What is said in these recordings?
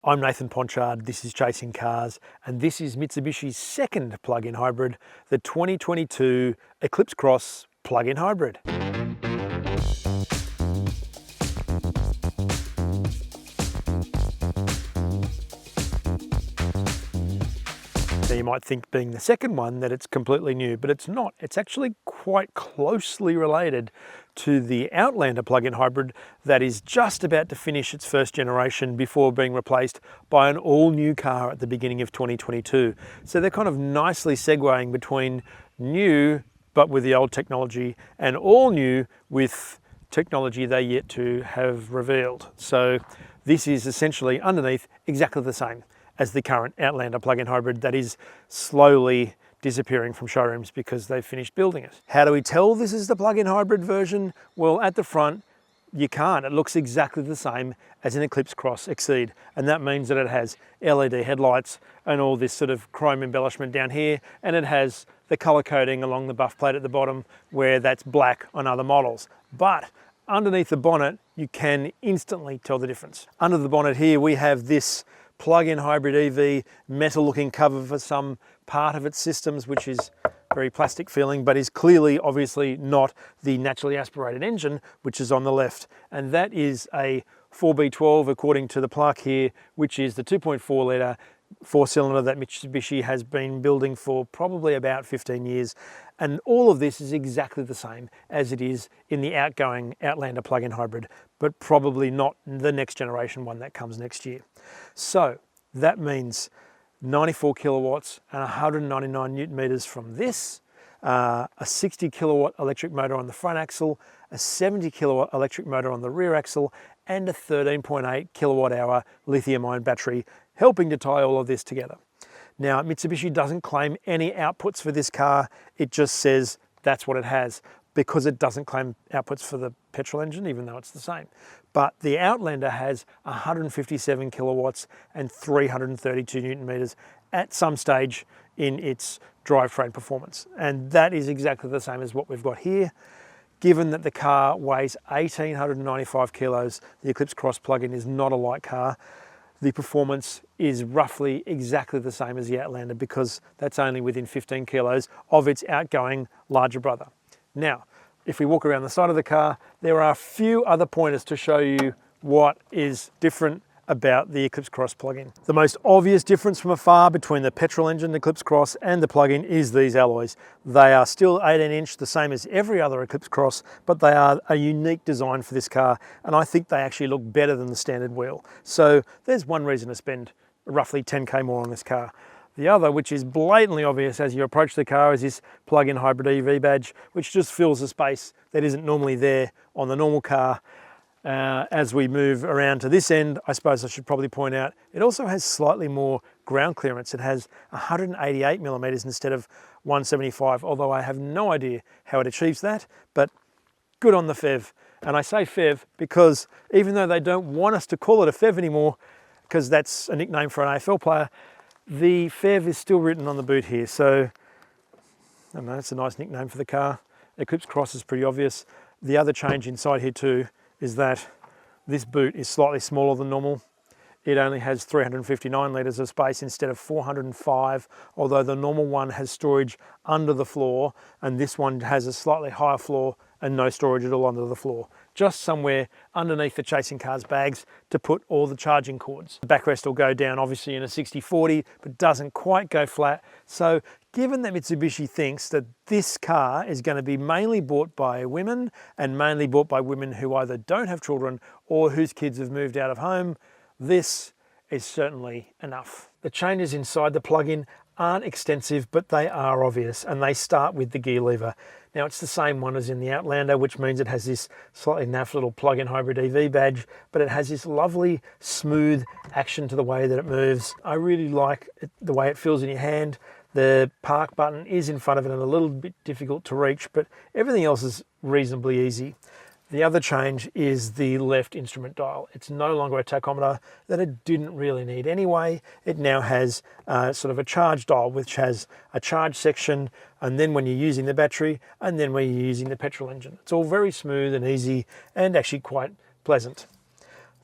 I'm Nathan Ponchard, this is Chasing Cars, and this is Mitsubishi's second plug-in hybrid, the 2022 Eclipse Cross plug-in hybrid. Now you might think, being the second one, that it's completely new, but it's not. It's actually quite closely related to the Outlander plug-in hybrid that is just about to finish its first generation before being replaced by an all-new car at the beginning of 2022. So they're kind of nicely segueing between new but with the old technology and all new with technology they yet to have revealed. So this is essentially underneath exactly the same as the current Outlander plug-in hybrid that is slowly disappearing from showrooms because they've finished building it. How do we tell this is the plug-in hybrid version? Well, at the front, you can't. It looks exactly the same as an Eclipse Cross Exceed, and that means that it has LED headlights and all this sort of chrome embellishment down here, and it has the color coding along the buff plate at the bottom where that's black on other models. But underneath the bonnet, you can instantly tell the difference. Under the bonnet here, we have this plug-in hybrid EV metal looking cover for some part of its systems, which is very plastic feeling, but is clearly obviously not the naturally aspirated engine, which is on the left. And that is a 4B12 according to the plaque here, which is the 2.4 litre four-cylinder that Mitsubishi has been building for probably about 15 years. And all of this is exactly the same as it is in the outgoing Outlander plug-in hybrid, but probably not the next generation one that comes next year. So that means 94 kilowatts and 199 newton meters from this, a 60 kilowatt electric motor on the front axle, a 70 kilowatt electric motor on the rear axle, and a 13.8 kilowatt hour lithium ion battery, helping to tie all of this together. Now, Mitsubishi doesn't claim any outputs for this car. It just says that's what it has, because it doesn't claim outputs for the petrol engine, even though it's the same. But the Outlander has 157 kilowatts and 332 newton meters at some stage in its drivetrain performance. And that is exactly the same as what we've got here. Given that the car weighs 1,895 kilos, the Eclipse Cross plug-in is not a light car. The performance is roughly exactly the same as the Outlander, because that's only within 15 kilos of its outgoing larger brother. Now, if we walk around the side of the car, there are a few other pointers to show you what is different about the Eclipse Cross plug-in. The most obvious difference from afar between the petrol engine Eclipse Cross and the plug-in is these alloys. They are still 18-inch, the same as every other Eclipse Cross, but they are a unique design for this car, and I think they actually look better than the standard wheel. So there's one reason to spend roughly 10k more on this car. The other, which is blatantly obvious as you approach the car, is this plug-in hybrid EV badge, which just fills a space that isn't normally there on the normal car. As we move around to this end, I suppose I should probably point out, it also has slightly more ground clearance. It has 188 millimeters instead of 175, although I have no idea how it achieves that, but good on the PHEV. And I say PHEV because even though they don't want us to call it a PHEV anymore, because that's a nickname for an AFL player, the PHEV is still written on the boot here. So, I don't know, it's a nice nickname for the car. Eclipse Cross is pretty obvious. The other change inside here too is that this boot is slightly smaller than normal. It only has 359 litres of space instead of 405, although the normal one has storage under the floor, and this one has a slightly higher floor and no storage at all under the floor. Just somewhere underneath the Chasing Cars bags to put all the charging cords. The backrest will go down obviously in a 60/40, but doesn't quite go flat. So given that Mitsubishi thinks that this car is going to be mainly bought by women, and mainly bought by women who either don't have children or whose kids have moved out of home, this is certainly enough. The changes inside the plug-in aren't extensive, but they are obvious, and they start with the gear lever. Now, it's the same one as in the Outlander, which means it has this slightly naff little plug-in hybrid EV badge, but it has this lovely, smooth action to the way that it moves. I really like the way it feels in your hand. The park button is in front of it and a little bit difficult to reach, but everything else is reasonably easy. The other change is the left instrument dial. It's no longer a tachometer that it didn't really need anyway. It now has sort of a charge dial, which has a charge section, and then when you're using the battery, and then when you're using the petrol engine. It's all very smooth and easy and actually quite pleasant.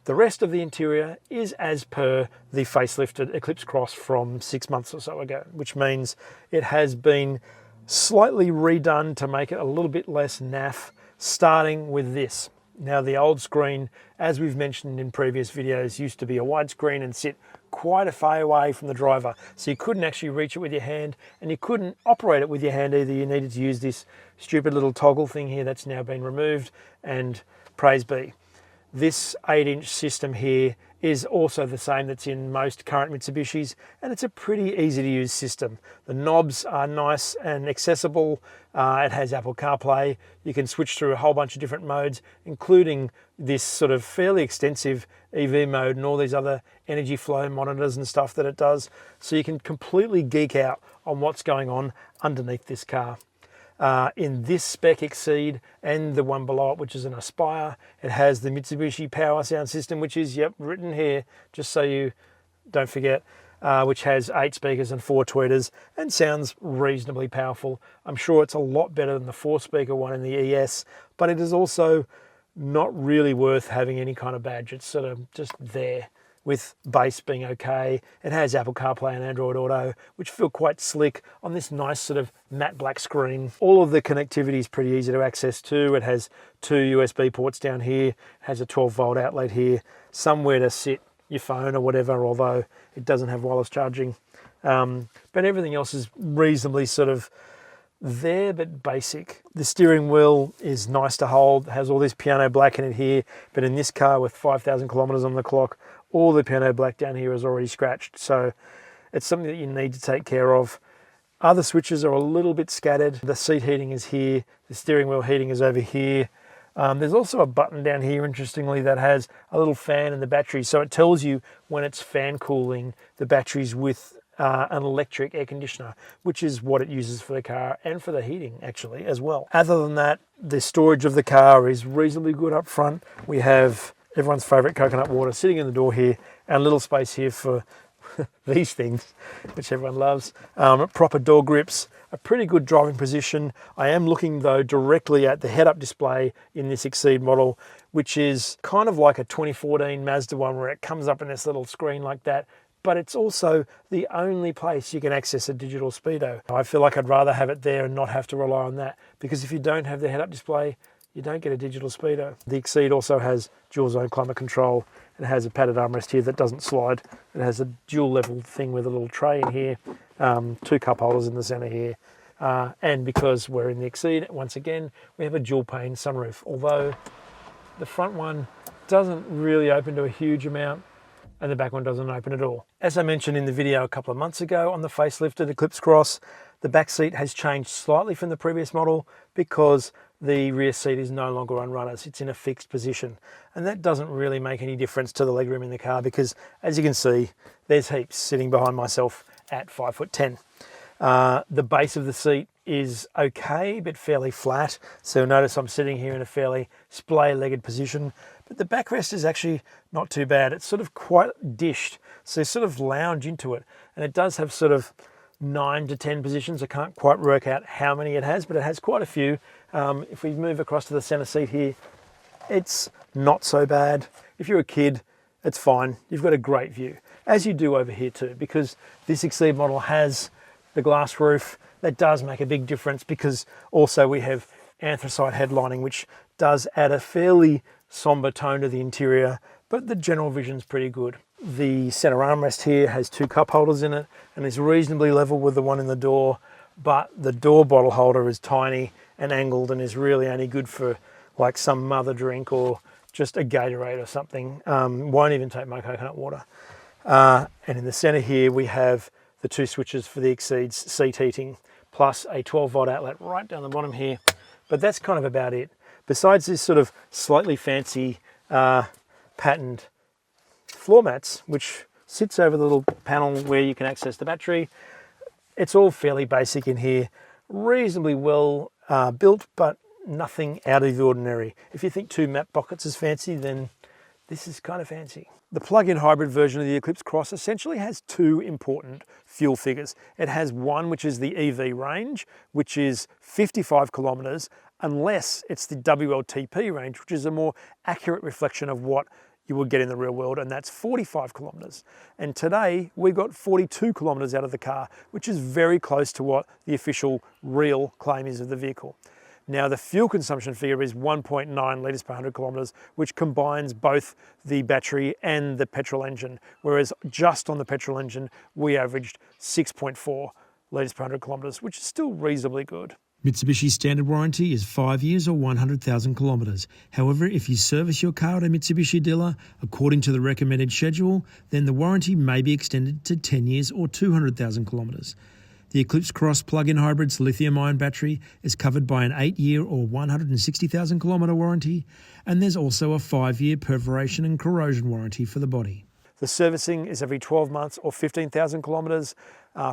The rest of the interior is as per the facelifted Eclipse Cross from 6 months or so ago, which means it has been slightly redone to make it a little bit less naff, starting with this. Now, the old screen, as we've mentioned in previous videos, used to be a widescreen and sit quite a far away from the driver. So you couldn't actually reach it with your hand, and you couldn't operate it with your hand either. You needed to use this stupid little toggle thing here that's now been removed, and praise be. This 8-inch system here is also the same that's in most current Mitsubishis, and it's a pretty easy to use system. The knobs are nice and accessible. It has Apple CarPlay. You can switch through a whole bunch of different modes, including this sort of fairly extensive EV mode and all these other energy flow monitors and stuff that it does. So you can completely geek out on what's going on underneath this car. In this spec Exceed and the one below it, which is an Aspire, it has the Mitsubishi power sound system, which is, yep, written here, just so you don't forget, which has 8 speakers and 4 tweeters and sounds reasonably powerful. I'm sure it's a lot better than the 4-speaker one in the ES, but it is also not really worth having any kind of badge. It's sort of just there, with bass being okay. It has Apple CarPlay and Android Auto, which feel quite slick on this nice sort of matte black screen. All of the connectivity is pretty easy to access too. It has 2 USB ports down here, has a 12-volt outlet here, somewhere to sit your phone or whatever, although it doesn't have wireless charging. But everything else is reasonably sort of there, but basic. The steering wheel is nice to hold, has all this piano black in it here, but in this car with 5,000 kilometers on the clock, all the piano black down here is already scratched, so it's something that you need to take care of. Other switches are a little bit scattered. The seat heating is here, the steering wheel heating is over here. There's also a button down here, interestingly, that has a little fan in the battery, so it tells you when it's fan cooling the batteries with an electric air conditioner, which is what it uses for the car and for the heating actually as well. Other than that, the storage of the car is reasonably good up front. We have everyone's favorite coconut water sitting in the door here, and a little space here for these things, which everyone loves. Proper door grips, a pretty good driving position. I am looking though directly at the head-up display in this Exceed model, which is kind of like a 2014 Mazda one where it comes up in this little screen like that, but it's also the only place you can access a digital speedo. I feel like I'd rather have it there and not have to rely on that, because if you don't have the head-up display, you don't get a digital speedo. The Exceed also has dual zone climate control. It has a padded armrest here that doesn't slide. It has a dual level thing with a little tray in here, 2 cup holders in the center here. And because we're in the Exceed, once again, we have a dual pane sunroof, although the front one doesn't really open to a huge amount and the back one doesn't open at all. As I mentioned in the video a couple of months ago on the facelifted Eclipse Cross, the back seat has changed slightly from the previous model because the rear seat is no longer on runners. It's in a fixed position. And that doesn't really make any difference to the legroom in the car because, as you can see, there's heaps sitting behind myself at 5'10". The base of the seat is okay, but fairly flat. So you'll notice I'm sitting here in a fairly splay-legged position. But the backrest is actually not too bad. It's sort of quite dished. So you sort of lounge into it. And it does have sort of 9 to 10 positions. I can't quite work out how many it has, but it has quite a few. If we move across to the center seat here, it's not so bad. If you're a kid, it's fine. You've got a great view, as you do over here too, because this Exceed model has the glass roof. That does make a big difference because also we have anthracite headlining, which does add a fairly somber tone to the interior, but the general vision's pretty good. The center armrest here has 2 cup holders in it and is reasonably level with the one in the door, but the door bottle holder is tiny and angled and is really only good for like some mother drink or just a Gatorade or something. Won't even take my coconut water. And in the center here we have the 2 switches for the Exceed's seat heating, plus a 12-volt outlet right down the bottom here. But that's kind of about it. Besides this sort of slightly fancy patterned floor mats, which sits over the little panel where you can access the battery, it's all fairly basic in here, reasonably well built, but nothing out of the ordinary. If you think 2 map pockets is fancy, then this is kind of fancy. The plug-in hybrid version of the Eclipse Cross essentially has 2 important fuel figures. It has one which is the EV range, which is 55 kilometers, unless it's the WLTP range, which is a more accurate reflection of what you would get in the real world, and that's 45 kilometres. And today we got 42 kilometres out of the car, which is very close to what the official real claim is of the vehicle. Now the fuel consumption figure is 1.9 litres per 100 kilometres, which combines both the battery and the petrol engine, whereas just on the petrol engine we averaged 6.4 litres per 100 kilometres, which is still reasonably good. Mitsubishi's standard warranty is 5 years or 100,000 kilometres. However, if you service your car at a Mitsubishi dealer according to the recommended schedule, then the warranty may be extended to 10 years or 200,000 kilometres. The Eclipse Cross plug-in hybrid's lithium-ion battery is covered by an 8-year or 160,000 kilometre warranty, and there's also a 5-year perforation and corrosion warranty for the body. The servicing is every 12 months or 15,000 kilometres.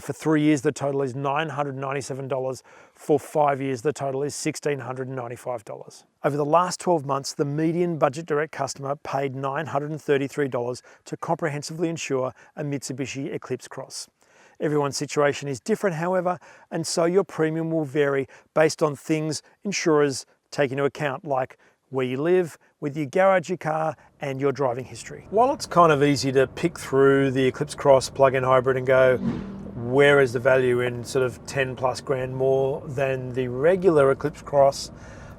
For 3 years, the total is $997. For 5 years, the total is $1,695. Over the last 12 months, the median budget direct customer paid $933 to comprehensively insure a Mitsubishi Eclipse Cross. Everyone's situation is different, however, and so your premium will vary based on things insurers take into account, like where you live, whether you garage your car, and your driving history. While it's kind of easy to pick through the Eclipse Cross plug-in hybrid and go, where is the value in sort of 10 plus grand more than the regular Eclipse Cross,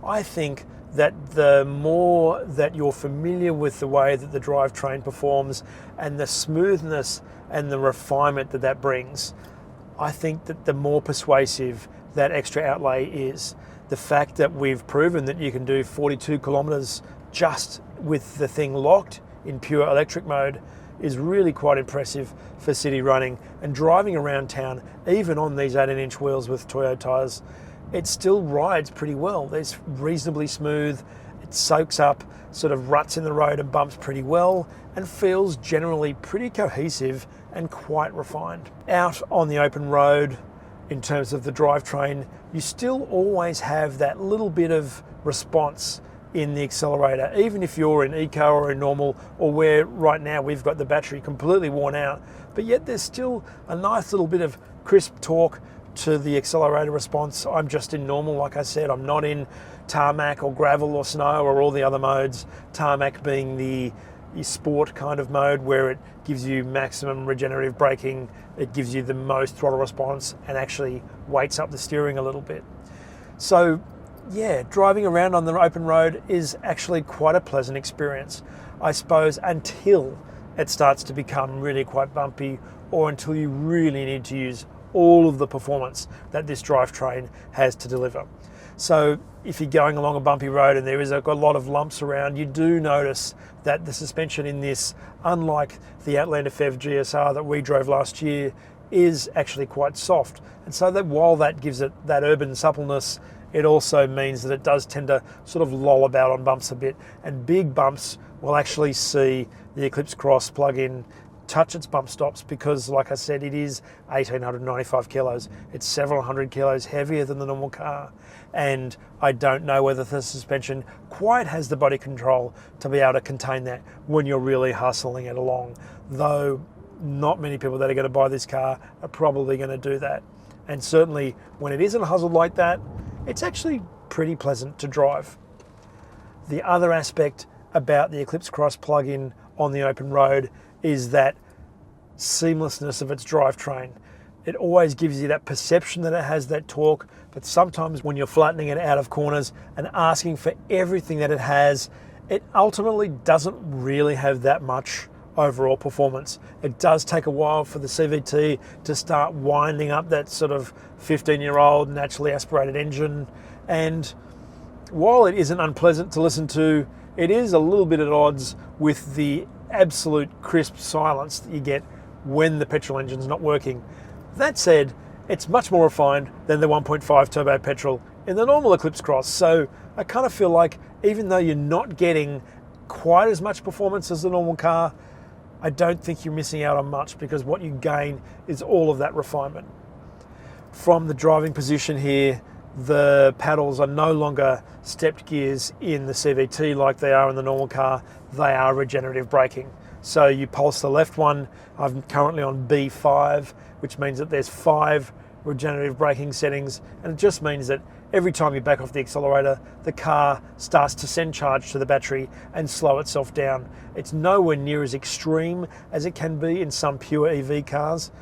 I think that the more that you're familiar with the way that the drivetrain performs and the smoothness and the refinement that that brings, I think that the more persuasive that extra outlay is. The fact that we've proven that you can do 42 kilometres just with the thing locked in pure electric mode is really quite impressive for city running and driving around town, even on these 18-inch wheels with Toyota tyres. It still rides pretty well. It's reasonably smooth, it soaks up sort of ruts in the road and bumps pretty well, and feels generally pretty cohesive and quite refined. Out on the open road, in terms of the drivetrain, you still always have that little bit of response in the accelerator, even if you're in eco or in normal, or where right now we've got the battery completely worn out, but yet there's still a nice little bit of crisp torque to the accelerator response. I'm just in normal, like I said. I'm not in tarmac or gravel or snow or all the other modes, tarmac being the sport kind of mode where it gives you maximum regenerative braking, it gives you the most throttle response and actually weights up the steering a little bit. So yeah, driving around on the open road is actually quite a pleasant experience, I suppose, until it starts to become really quite bumpy, or until you really need to use all of the performance that this drivetrain has to deliver. So if you're going along a bumpy road and there is a lot of lumps around, you do notice that the suspension in this, unlike the Outlander PHEV GSR that we drove last year, is actually quite soft. And so that while that gives it that urban suppleness, it also means that it does tend to sort of loll about on bumps a bit, and big bumps will actually see the Eclipse Cross plug-in touch its bump stops, because like I said, it is 1,895 kilos. It's several hundred kilos heavier than the normal car, and I don't know whether the suspension quite has the body control to be able to contain that when you're really hustling it along, though not many people that are going to buy this car are probably going to do that. And certainly when it isn't hustled like that, it's actually pretty pleasant to drive. The other aspect about the Eclipse Cross plug-in on the open road is that seamlessness of its drivetrain. It always gives you that perception that it has that torque, but sometimes when you're flattening it out of corners and asking for everything that it has, it ultimately doesn't really have that much overall performance. It does take a while for the CVT to start winding up that sort of 15-year-old naturally aspirated engine, and while it isn't unpleasant to listen to, it is a little bit at odds with the absolute crisp silence that you get when the petrol engine's not working. That said, it's much more refined than the 1.5 turbo petrol in the normal Eclipse Cross, so I kind of feel like even though you're not getting quite as much performance as the normal car, I don't think you're missing out on much, because what you gain is all of that refinement. From the driving position here, the paddles are no longer stepped gears in the CVT like they are in the normal car. They are regenerative braking. So you pulse the left one. I'm currently on B5, which means that there's 5 regenerative braking settings, and it just means that every time you back off the accelerator, the car starts to send charge to the battery and slow itself down. It's nowhere near as extreme as it can be in some pure EV cars,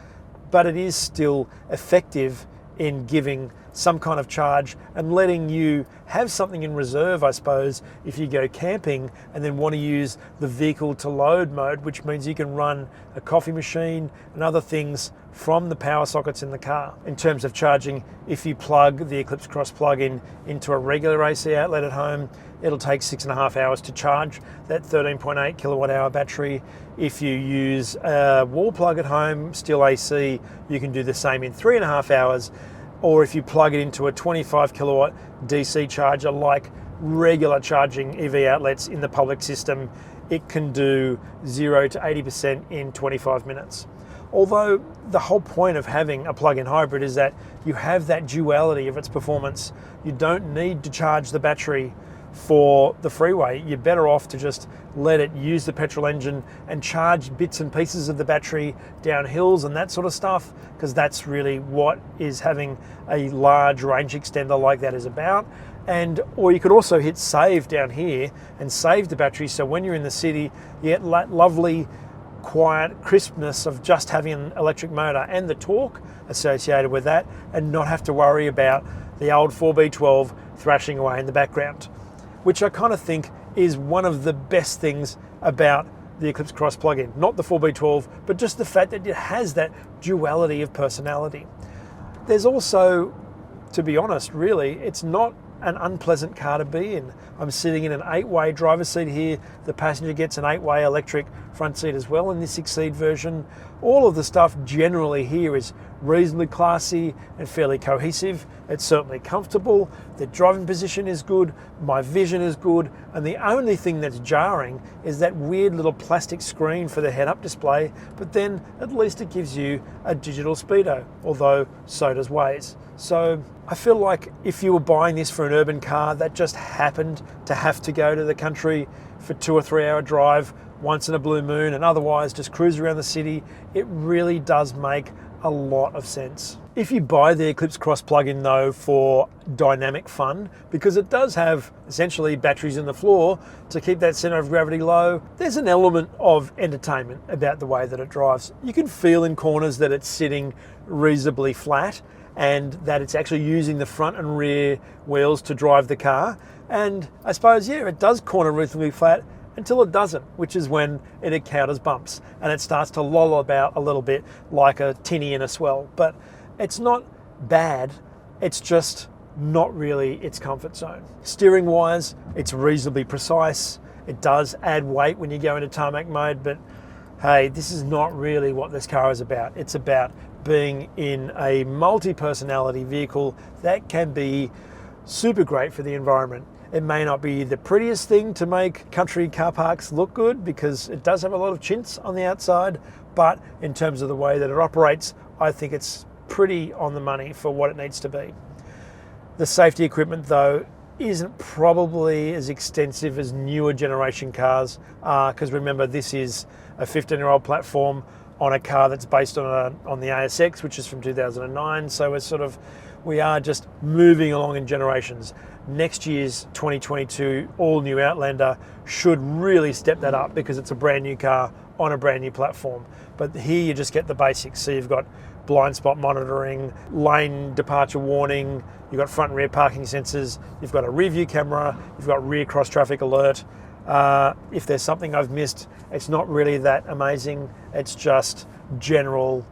but it is still effective in giving some kind of charge and letting you have something in reserve, I suppose, if you go camping and then want to use the vehicle to load mode, which means you can run a coffee machine and other things from the power sockets in the car. In terms of charging, if you plug the Eclipse Cross plug-in into a regular AC outlet at home, it'll take 6.5 hours to charge that 13.8 kilowatt hour battery. If you use a wall plug at home, still AC, you can do the same in 3.5 hours. Or if you plug it into a 25 kilowatt DC charger like regular charging EV outlets in the public system, it can do 0 to 80% in 25 minutes. Although the whole point of having a plug-in hybrid is that you have that duality of its performance. You don't need to charge the battery for the freeway. You're better off to just let it use the petrol engine and charge bits and pieces of the battery down hills and that sort of stuff, because that's really what is having a large range extender like that is about. Or you could also hit save down here and save the battery, so when you're in the city you get that lovely quiet crispness of just having an electric motor and the torque associated with that, and not have to worry about the old 4B12 thrashing away in the background, which I kind of think is one of the best things about the Eclipse Cross plug-in. Not the 4B12, but just the fact that it has that duality of personality. There's also, to be honest, really, it's not an unpleasant car to be in. I'm sitting in an 8-way driver's seat here. The passenger gets an 8-way electric front seat as well in this Exceed version. All of the stuff generally here is reasonably classy and fairly cohesive. It's certainly comfortable. The driving position is good. My vision is good. And the only thing that's jarring is that weird little plastic screen for the head-up display, but then at least it gives you a digital speedo, although so does Waze. So I feel like if you were buying this for an urban car that just happened to have to go to the country for 2 or 3 hour drive once in a blue moon and otherwise just cruise around the city, it really does make a lot of sense. If you buy the Eclipse Cross plug-in though for dynamic fun, because it does have essentially batteries in the floor to keep that center of gravity low, there's an element of entertainment about the way that it drives. You can feel in corners that it's sitting reasonably flat and that it's actually using the front and rear wheels to drive the car. And I suppose, yeah, it does corner reasonably flat until it doesn't, which is when it encounters bumps and it starts to loll about a little bit like a tinny in a swell. But it's not bad, it's just not really its comfort zone. Steering wise, it's reasonably precise. It does add weight when you go into tarmac mode, but hey, this is not really what this car is about. It's about being in a multi-personality vehicle that can be super great for the environment. It may not be the prettiest thing to make country car parks look good because it does have a lot of chintz on the outside, but in terms of the way that it operates, I think it's pretty on the money for what it needs to be. The safety equipment though isn't probably as extensive as newer generation cars are, because remember, this is a 15-year-old platform on a car that's based on the ASX, which is from 2009. So we are just moving along in generations. Next year's 2022 all-new Outlander should really step that up because it's a brand new car on a brand new platform. But here you just get the basics. So you've got blind spot monitoring, lane departure warning, you've got front and rear parking sensors, you've got a rear view camera, you've got rear cross traffic alert. If there's something I've missed, it's not really that amazing. It's just general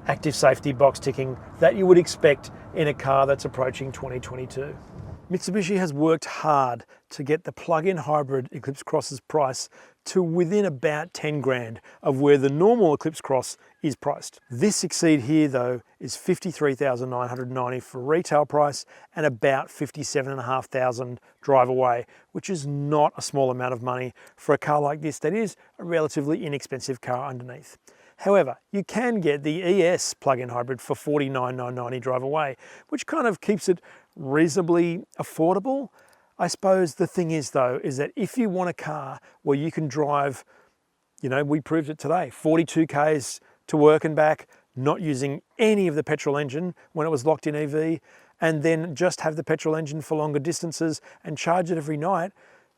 active safety box ticking that you would expect in a car that's approaching 2022. Mitsubishi has worked hard to get the plug-in hybrid Eclipse Cross's price to within about 10 grand of where the normal Eclipse Cross is priced. This Exceed here though is $53,990 for retail price and about $57,500 drive away, which is not a small amount of money for a car like this that is a relatively inexpensive car underneath. However, you can get the ES plug-in hybrid for $49,990 drive away, which kind of keeps it reasonably affordable. I suppose the thing is though, is that if you want a car where you can drive, we proved it today, 42 Ks to work and back, not using any of the petrol engine when it was locked in EV, and then just have the petrol engine for longer distances and charge it every night,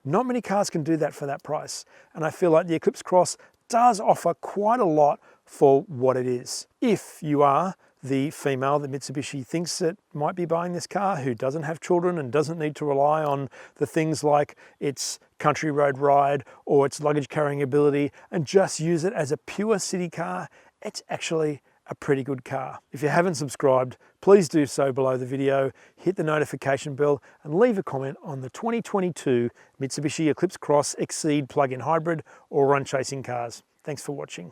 not many cars can do that for that price. And I feel like the Eclipse Cross does offer quite a lot for what it is. If you are the female that Mitsubishi thinks that might be buying this car, who doesn't have children and doesn't need to rely on the things like its country road ride or its luggage carrying ability, and just use it as a pure city car, it's actually a pretty good car. If you haven't subscribed, please do so below the video, hit the notification bell and leave a comment on the 2022 Mitsubishi Eclipse Cross Exceed plug-in hybrid or run chasing cars. Thanks for watching.